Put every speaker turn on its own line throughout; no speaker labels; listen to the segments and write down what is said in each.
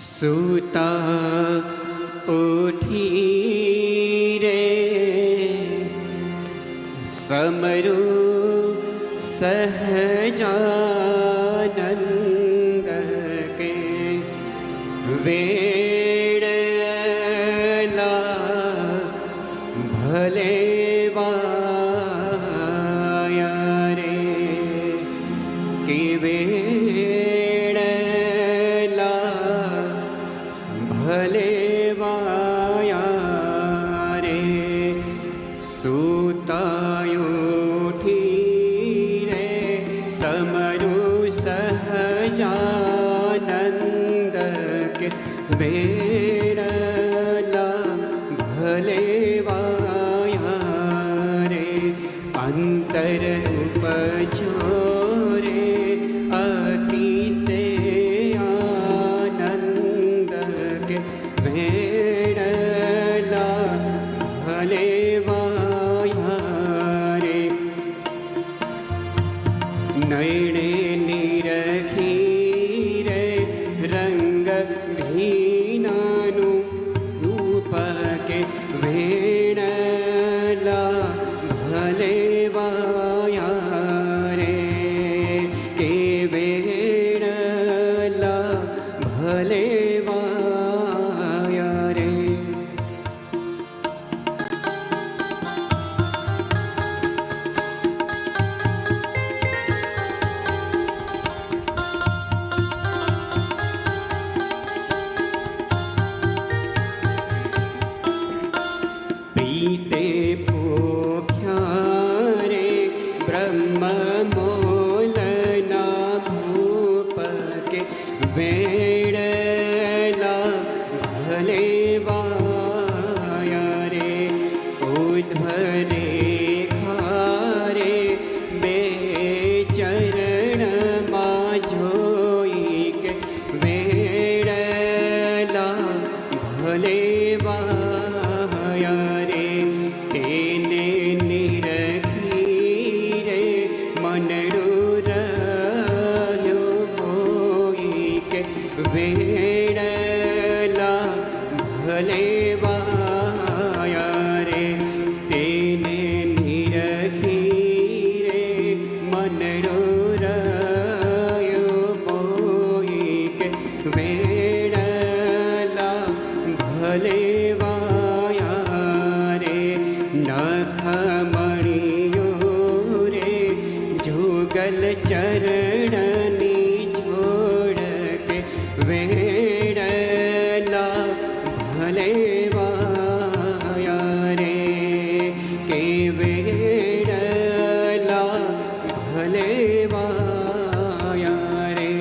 सूता उठी रे समरू सहजानंद के वेड़ला भले वाया रे कि वेड़ला भले वाया रे सूतायो समरु सहजानंद के वेड़ला भले वाया रे अंतर उपजोरे अति से आनंद के वेड़ला भले वाया रे नैणे निरखी रे रंग भीनानु रूप के वेड़ला भले वाया रे के वेड़ला भले वाया रे प्रीते पोख्या रे ब्रह्म मोलना भूप के वेड़ला भले वाया रे उद्धरे खारे बेचरण माझोई के वेड़ला भले वाया रे तेने निरखी रे मनरु रह्यो मोई के वेड़ला भले वाया रे तेने निरखी रे मनरु रह्यो मोई के वेड़ला भले वाया रे नखमणियो रे जुगल चरणनी जोड़ के वेड़ला भले वाया रे के वेड़ला भले वाया रे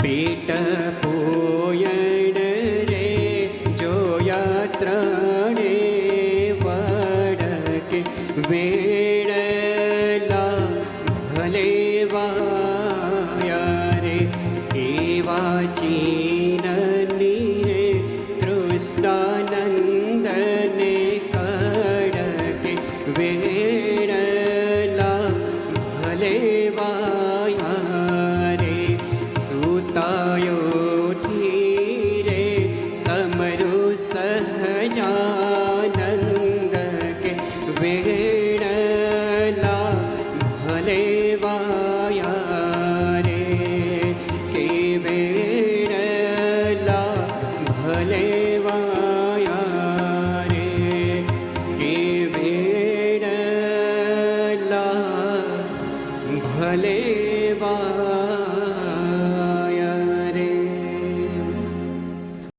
पेट पोयण रे जोया त्रणे वड़के वेड़ला भले वाया रे एवा चीननी रे कृष्णानंदने कड़के वेड़ला भले वाया रे सूतायो रे समरु सहजानंद के वेड़ला भले वाया रे के वेड़ला भले वाया रे के वेड़ला भले